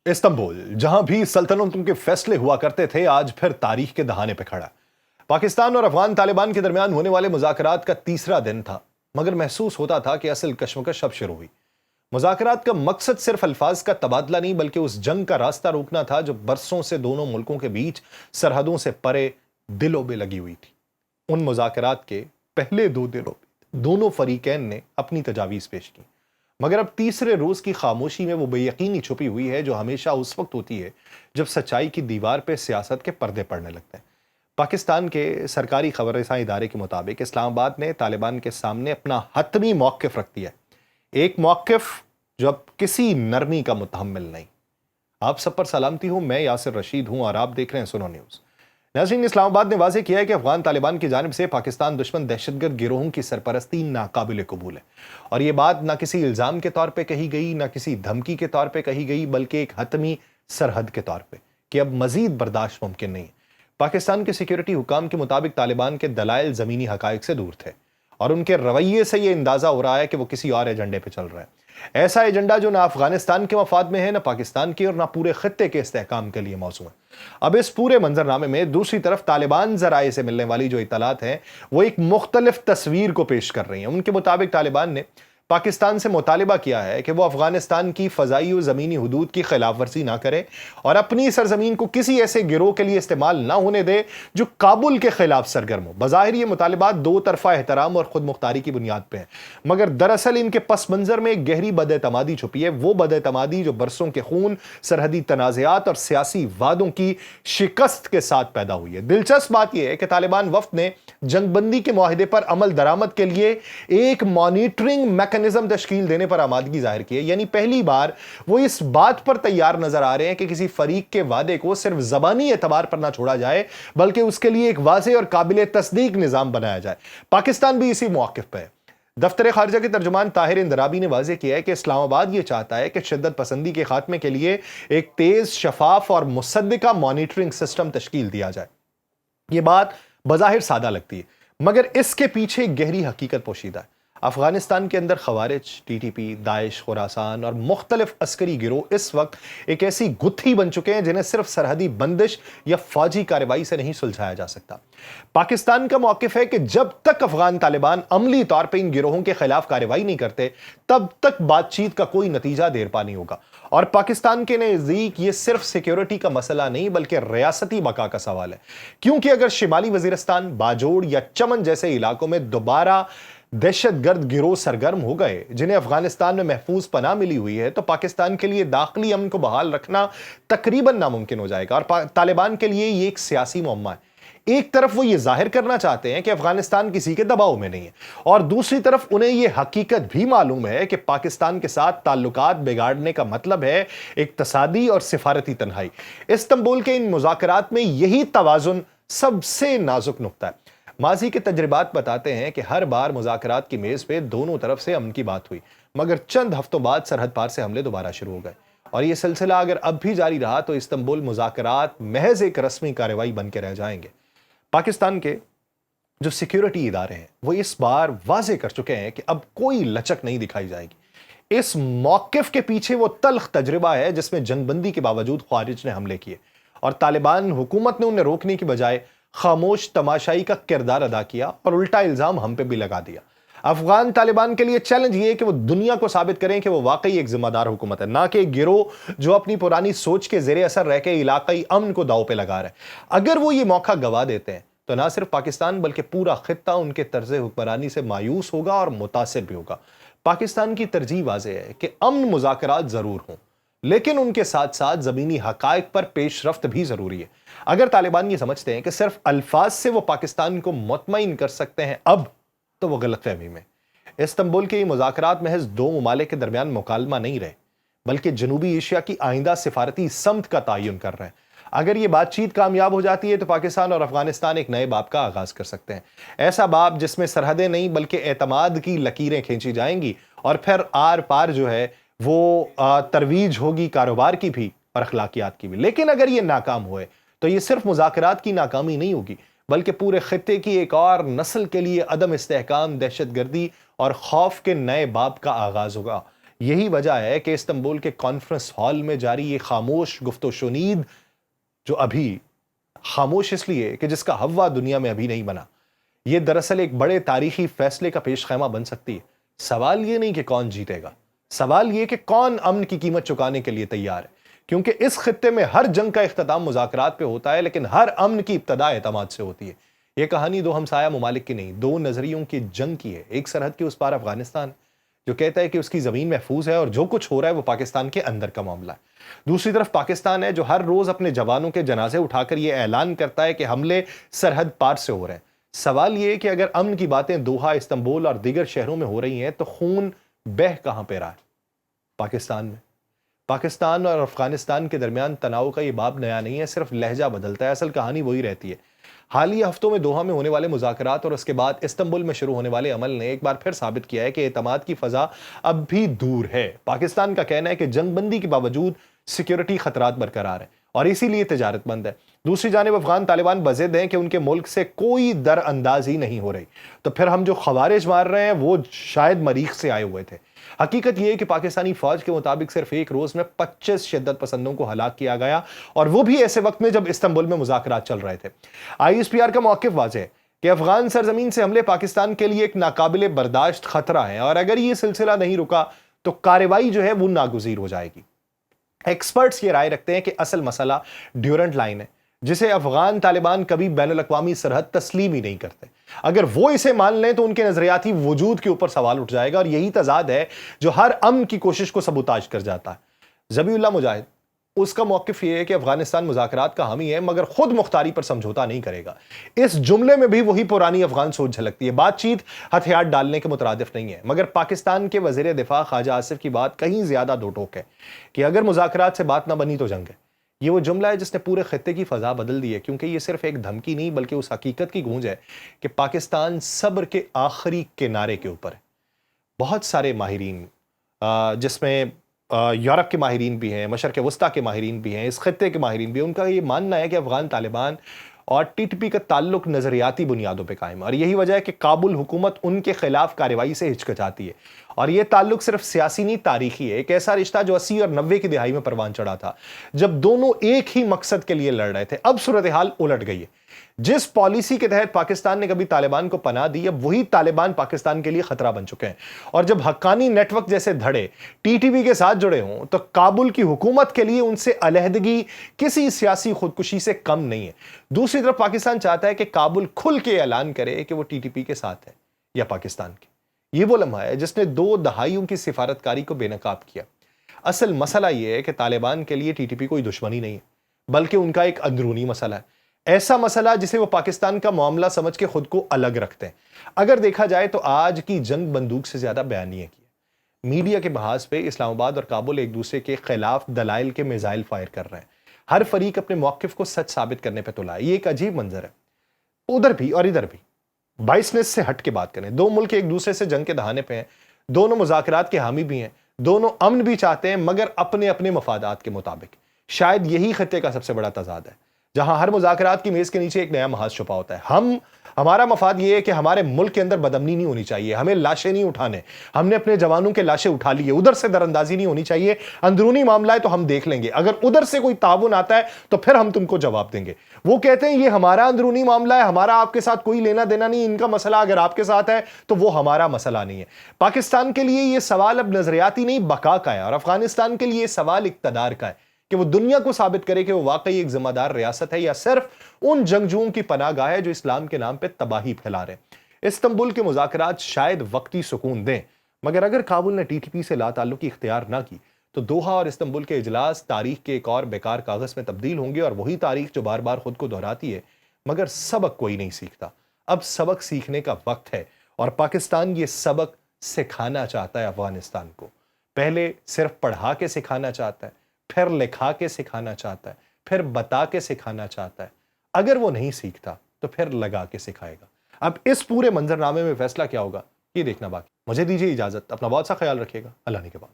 Istanbul جہاں بھی سلطنتوں کے فیصلے ہوا کرتے تھے، آج پھر تاریخ کے دہانے پہ کھڑا ہے۔ پاکستان اور افغان طالبان کے درمیان ہونے والے مذاکرات کا تیسرا دن تھا، مگر محسوس ہوتا تھا کہ اصل کشمکش اب شروع ہوئی۔ مذاکرات کا مقصد صرف الفاظ کا تبادلہ نہیں بلکہ اس جنگ کا راستہ روکنا تھا جو برسوں سے دونوں ملکوں کے بیچ سرحدوں سے پرے دلوں میں لگی ہوئی تھی۔ ان مذاکرات کے پہلے 2 دنوں میں دونوں فریقین نے اپنی تجاویز پیش کی، مگر اب تیسرے روز کی خاموشی میں وہ بے یقینی چھپی ہوئی ہے جو ہمیشہ اس وقت ہوتی ہے جب سچائی کی دیوار پہ سیاست کے پردے پڑنے لگتے ہیں۔ پاکستان کے سرکاری خبر رساں ادارے کے مطابق اسلام آباد نے طالبان کے سامنے اپنا حتمی موقف رکھ دیا ہے، ایک موقف جو اب کسی نرمی کا متحمل نہیں۔ آپ سب پر سلامتی ہوں، میں یاسر رشید ہوں اور آپ دیکھ رہے ہیں سنو نیوز۔ ناظرین، اسلام آباد نے واضح کیا ہے کہ افغان طالبان کی جانب سے پاکستان دشمن دہشت گرد گروہوں کی سرپرستی ناقابل قبول ہے، اور یہ بات نہ کسی الزام کے طور پہ کہی گئی، نہ کسی دھمکی کے طور پہ کہی گئی، بلکہ ایک حتمی سرحد کے طور پہ کہ اب مزید برداشت ممکن نہیں ہے۔ پاکستان کے سیکیورٹی حکام کے مطابق طالبان کے دلائل زمینی حقائق سے دور تھے، اور ان کے رویے سے یہ اندازہ ہو رہا ہے کہ وہ کسی اور ایجنڈے پہ چل رہے ہیں، ایسا ایجنڈا جو نہ افغانستان کے مفاد میں ہے، نہ پاکستان کے اور نہ پورے خطے کے استحکام کے لیے موزوں ہے۔ اب اس پورے منظرنامے میں دوسری طرف طالبان ذرائع سے ملنے والی جو اطلاعات ہیں وہ ایک مختلف تصویر کو پیش کر رہی ہیں۔ ان کے مطابق طالبان نے پاکستان سے مطالبہ کیا ہے کہ وہ افغانستان کی فضائی و زمینی حدود کی خلاف ورزی نہ کرے اور اپنی سرزمین کو کسی ایسے گروہ کے لیے استعمال نہ ہونے دے جو کابل کے خلاف سرگرم ہو۔ بظاہر یہ مطالبات 2 طرفہ احترام اور خود مختاری کی بنیاد پہ ہیں، مگر دراصل ان کے پس منظر میں ایک گہری بد اعتمادی چھپی ہے، وہ بد اعتمادی جو برسوں کے خون، سرحدی تنازعات اور سیاسی وعدوں کی شکست کے ساتھ پیدا ہوئی ہے۔ دلچسپ بات یہ ہے کہ طالبان وفد نے جنگ بندی کے معاہدے پر عمل درآمد کے لیے ایک مانیٹرنگ میکانزم تشکیل دینے پر آمادگی ظاہر کی ہے، یعنی پہلی بار وہ اس بات پر تیار نظر آ رہے ہیں کہ کسی فریق کے وعدے کو صرف زبانی اعتبار پر نہ چھوڑا جائے بلکہ اس کے لیے ایک واضح اور قابل تصدیق نظام بنایا جائے۔ پاکستان بھی اسی موقف پہ ہے۔ دفتر خارجہ کے ترجمان طاہر اندرابی نے واضح کیا ہے کہ اسلام آباد یہ چاہتا ہے کہ شدت پسندی کے خاتمے کے لیے ایک تیز، شفاف اور مصدقہ مانیٹرنگ سسٹم تشکیل دیا جائے۔ یہ بات بظاہر سادہ لگتی ہے، مگر اس کے پیچھے ایک گہری حقیقت پوشیدہ ہے۔ افغانستان کے اندر خوارج، ٹی ٹی پی، داعش، خراسان اور مختلف عسکری گروہ اس وقت ایک ایسی گتھی بن چکے ہیں جنہیں صرف سرحدی بندش یا فوجی کارروائی سے نہیں سلجھایا جا سکتا۔ پاکستان کا موقف ہے کہ جب تک افغان طالبان عملی طور پہ ان گروہوں کے خلاف کارروائی نہیں کرتے تب تک بات چیت کا کوئی نتیجہ دیر پا نہیں ہوگا، اور پاکستان کے نزدیک یہ صرف سیکیورٹی کا مسئلہ نہیں بلکہ ریاستی بقا کا سوال ہے، کیونکہ اگر شمالی وزیرستان، باجوڑ یا چمن جیسے علاقوں میں دوبارہ دہشت گرد گروہ سرگرم ہو گئے جنہیں افغانستان میں محفوظ پناہ ملی ہوئی ہے تو پاکستان کے لیے داخلی امن کو بحال رکھنا تقریباً ناممکن ہو جائے گا، اور طالبان کے لیے یہ ایک سیاسی معمہ ہے۔ ایک طرف وہ یہ ظاہر کرنا چاہتے ہیں کہ افغانستان کسی کے دباؤ میں نہیں ہے، اور دوسری طرف انہیں یہ حقیقت بھی معلوم ہے کہ پاکستان کے ساتھ تعلقات بگاڑنے کا مطلب ہے اقتصادی اور سفارتی تنہائی۔ استنبول کے ان مذاکرات میں یہی توازن سب سے نازک نقطہ ہے۔ ماضی کے تجربات بتاتے ہیں کہ ہر بار مذاکرات کی میز پہ دونوں طرف سے امن کی بات ہوئی، مگر چند ہفتوں بعد سرحد پار سے حملے دوبارہ شروع ہو گئے، اور یہ سلسلہ اگر اب بھی جاری رہا تو استنبول مذاکرات محض ایک رسمی کارروائی بن کے رہ جائیں گے۔ پاکستان کے جو سیکیورٹی ادارے ہیں وہ اس بار واضح کر چکے ہیں کہ اب کوئی لچک نہیں دکھائی جائے گی۔ اس موقف کے پیچھے وہ تلخ تجربہ ہے جس میں جنگ بندی کے باوجود خوارج نے حملے کیے، اور طالبان حکومت نے انہیں روکنے کی بجائے خاموش تماشائی کا کردار ادا کیا اور الٹا الزام ہم پہ بھی لگا دیا۔ افغان طالبان کے لیے چیلنج یہ ہے کہ وہ دنیا کو ثابت کریں کہ وہ واقعی ایک ذمہ دار حکومت ہے، نہ کہ ایک گروہ جو اپنی پرانی سوچ کے زیر اثر رہ کے علاقائی امن کو داؤ پہ لگا رہے ہیں۔ اگر وہ یہ موقع گوا دیتے ہیں تو نہ صرف پاکستان بلکہ پورا خطہ ان کے طرز حکمرانی سے مایوس ہوگا اور متاثر بھی ہوگا۔ پاکستان کی ترجیح واضح ہے کہ امن مذاکرات ضرور ہوں، لیکن ان کے ساتھ ساتھ زمینی حقائق پر پیش رفت بھی ضروری ہے۔ اگر طالبان یہ سمجھتے ہیں کہ صرف الفاظ سے وہ پاکستان کو مطمئن کر سکتے ہیں اب، تو وہ غلط فہمی میں۔ استنبول کے یہ مذاکرات محض 2 ممالک کے درمیان مکالمہ نہیں رہے بلکہ جنوبی ایشیا کی آئندہ سفارتی سمت کا تعین کر رہے ہیں۔ اگر یہ بات چیت کامیاب ہو جاتی ہے تو پاکستان اور افغانستان ایک نئے باب کا آغاز کر سکتے ہیں، ایسا باب جس میں سرحدیں نہیں بلکہ اعتماد کی لکیریں کھینچی جائیں گی، اور پھر آر پار جو ہے وہ ترویج ہوگی کاروبار کی بھی اور اخلاقیات کی بھی۔ لیکن اگر یہ ناکام ہوئے تو یہ صرف مذاکرات کی ناکامی نہیں ہوگی بلکہ پورے خطے کی ایک اور نسل کے لیے عدم استحکام، دہشت گردی اور خوف کے نئے باب کا آغاز ہوگا۔ یہی وجہ ہے کہ استنبول کے کانفرنس ہال میں جاری یہ خاموش گفت و شنید، جو ابھی خاموش اس لیے کہ جس کا ہوا دنیا میں ابھی نہیں بنا، یہ دراصل ایک بڑے تاریخی فیصلے کا پیش خیمہ بن سکتی ہے۔ سوال یہ نہیں کہ کون جیتے گا، سوال یہ کہ کون امن کی قیمت چکانے کے لیے تیار ہے، کیونکہ اس خطے میں ہر جنگ کا اختتام مذاکرات پہ ہوتا ہے، لیکن ہر امن کی ابتدا اعتماد سے ہوتی ہے۔ یہ کہانی دو ہمسایہ ممالک کی نہیں، دو نظریوں کی جنگ کی ہے۔ ایک سرحد کے اس پار افغانستان، جو کہتا ہے کہ اس کی زمین محفوظ ہے اور جو کچھ ہو رہا ہے وہ پاکستان کے اندر کا معاملہ ہے۔ دوسری طرف پاکستان ہے، جو ہر روز اپنے جوانوں کے جنازے اٹھا کر یہ اعلان کرتا ہے کہ حملے سرحد پار سے ہو رہے ہیں۔ سوال یہ ہے کہ اگر امن کی باتیں دوحہ، استنبول اور دیگر شہروں میں ہو رہی ہیں تو خون بہہ کہاں پہ رہا ہے؟ پاکستان میں۔ پاکستان اور افغانستان کے درمیان تناؤ کا یہ باب نیا نہیں ہے، صرف لہجہ بدلتا ہے، اصل کہانی وہی رہتی ہے۔ حالیہ ہفتوں میں دوحہ میں ہونے والے مذاکرات اور اس کے بعد استنبول میں شروع ہونے والے عمل نے ایک بار پھر ثابت کیا ہے کہ اعتماد کی فضا اب بھی دور ہے۔ پاکستان کا کہنا ہے کہ جنگ بندی کے باوجود سیکیورٹی خطرات برقرار ہیں اور اسی لیے تجارت بند ہے۔ دوسری جانب افغان طالبان بضد ہیں کہ ان کے ملک سے کوئی در اندازی نہیں ہو رہی، تو پھر ہم جو خوارج مار رہے ہیں وہ شاید مریخ سے آئے ہوئے تھے۔ حقیقت یہ ہے کہ پاکستانی فوج کے مطابق صرف ایک روز میں 25 شدت پسندوں کو ہلاک کیا گیا، اور وہ بھی ایسے وقت میں جب استنبول میں مذاکرات چل رہے تھے۔ ISPR کا موقف واضح ہے کہ افغان سرزمین سے حملے پاکستان کے لیے ایک ناقابل برداشت خطرہ ہے، اور اگر یہ سلسلہ نہیں رکا تو کارروائی جو ہے وہ ناگزیر ہو جائے گی۔ ایکسپرٹس یہ رائے رکھتے ہیں کہ اصل مسئلہ ڈیورنٹ لائن ہے، جسے افغان طالبان کبھی بین الاقوامی سرحد تسلیم ہی نہیں کرتے۔ اگر وہ اسے مان لیں تو ان کے نظریاتی وجود کے اوپر سوال اٹھ جائے گا، اور یہی تضاد ہے جو ہر امن کی کوشش کو سبوتاژ کر جاتا ہے۔ ذبیح اللہ مجاہد، اس کا موقف یہ ہے کہ افغانستان مذاکرات کا حامی ہے مگر خود مختاری پر سمجھوتا نہیں کرے گا۔ اس جملے میں بھی وہی پرانی افغان سوچ جھلکتی ہے، بات چیت ہتھیار ڈالنے کے مترادف نہیں ہے۔ مگر پاکستان کے وزیر دفاع خواجہ آصف کی بات کہیں زیادہ دو ٹوک ہے کہ اگر مذاکرات سے بات نہ بنی تو جنگ ہے۔ یہ وہ جملہ ہے جس نے پورے خطے کی فضا بدل دی ہے، کیونکہ یہ صرف ایک دھمکی نہیں بلکہ اس حقیقت کی گونج ہے کہ پاکستان صبر کے آخری کنارے کے اوپر ہے۔ بہت سارے ماہرین، جس میں یورپ کے ماہرین بھی ہیں، مشرق وسطیٰ کے ماہرین بھی ہیں، اس خطے کے ماہرین بھی ہیں، ان کا یہ ماننا ہے کہ افغان طالبان اور TTP کا تعلق نظریاتی بنیادوں پہ قائم ہے، اور یہی وجہ ہے کہ کابل حکومت ان کے خلاف کارروائی سے ہچکچاتی ہے۔ اور یہ تعلق صرف سیاسی نہیں، تاریخی ہے، ایک ایسا رشتہ جو 80 اور 90 کی دہائی میں پروان چڑھا تھا، جب دونوں ایک ہی مقصد کے لیے لڑ رہے تھے۔ اب صورتحال الٹ گئی ہے۔ جس پالیسی کے تحت پاکستان نے کبھی طالبان کو پناہ دی، اب وہی طالبان پاکستان کے لیے خطرہ بن چکے ہیں، اور جب حقانی نیٹ ورک جیسے دھڑے TTP کے ساتھ جڑے ہوں تو کابل کی حکومت کے لیے ان سے علیحدگی کسی سیاسی خودکشی سے کم نہیں ہے۔ دوسری طرف پاکستان چاہتا ہے کہ کابل کھل کے اعلان کرے کہ وہ TTP کے ساتھ ہے یا پاکستان کے۔ یہ وہ لمحہ ہے جس نے 2 دہائیوں کی سفارتکاری کو بے نقاب کیا۔ اصل مسئلہ یہ ہے کہ طالبان کے لیے TTP کوئی دشمنی نہیں ہے، بلکہ ان کا ایک اندرونی مسئلہ ہے، ایسا مسئلہ جسے وہ پاکستان کا معاملہ سمجھ کے خود کو الگ رکھتے ہیں۔ اگر دیکھا جائے تو آج کی جنگ بندوق سے زیادہ بیانیے کی ہے۔ میڈیا کے محاذ پہ اسلام آباد اور کابل ایک دوسرے کے خلاف دلائل کے میزائل فائر کر رہے ہیں، ہر فریق اپنے موقف کو سچ ثابت کرنے پہ تلا ہے۔ یہ ایک عجیب منظر ہے، ادھر بھی اور ادھر بھی۔ بائسنس سے ہٹ کے بات کریں، دو ملک ایک دوسرے سے جنگ کے دہانے پہ ہیں، دونوں مذاکرات کے حامی بھی ہیں، دونوں امن بھی چاہتے ہیں مگر اپنے اپنے مفادات کے مطابق۔ شاید یہی خطے کا سب سے بڑا تضاد ہے، جہاں ہر مذاکرات کی میز کے نیچے ایک نیا محاذ چھپا ہوتا ہے۔ ہمارا مفاد یہ ہے کہ ہمارے ملک کے اندر بدامنی نہیں ہونی چاہیے، ہمیں لاشیں نہیں اٹھانے، ہم نے اپنے جوانوں کے لاشیں اٹھا لیے، ادھر سے دراندازی نہیں ہونی چاہیے، اندرونی معاملہ ہے تو ہم دیکھ لیں گے، اگر ادھر سے کوئی تعاون آتا ہے تو پھر ہم تم کو جواب دیں گے۔ وہ کہتے ہیں یہ ہمارا اندرونی معاملہ ہے، ہمارا آپ کے ساتھ کوئی لینا دینا نہیں، ان کا مسئلہ اگر آپ کے ساتھ ہے تو وہ ہمارا مسئلہ نہیں ہے۔ پاکستان کے لیے یہ سوال اب نظریاتی نہیں، بقا کا ہے، اور افغانستان کے لیے یہ سوال اقتدار کا ہے کہ وہ دنیا کو ثابت کرے کہ وہ واقعی ایک ذمہ دار ریاست ہے یا صرف ان جنگجوؤں کی پناہ گاہ ہے جو اسلام کے نام پہ تباہی پھیلا رہے ہیں۔ استنبول کے مذاکرات شاید وقتی سکون دیں، مگر اگر کابل نے TTP سے لا تعلقی اختیار نہ کی تو دوحہ اور استنبول کے اجلاس تاریخ کے ایک اور بیکار کاغذ میں تبدیل ہوں گے، اور وہی تاریخ جو بار بار خود کو دہراتی ہے مگر سبق کوئی نہیں سیکھتا۔ اب سبق سیکھنے کا وقت ہے، اور پاکستان یہ سبق سکھانا چاہتا ہے افغانستان کو۔ پہلے صرف پڑھا کے سکھانا چاہتا ہے، پھر لکھا کے سکھانا چاہتا ہے، پھر بتا کے سکھانا چاہتا ہے۔ اگر وہ نہیں سیکھتا تو پھر لگا کے سکھائے گا۔ اب اس پورے منظرنامے میں فیصلہ کیا ہوگا یہ دیکھنا باقی۔ مجھے دیجیے اجازت، اپنا بہت سا خیال رکھیے گا، اللہ نے کے بعد۔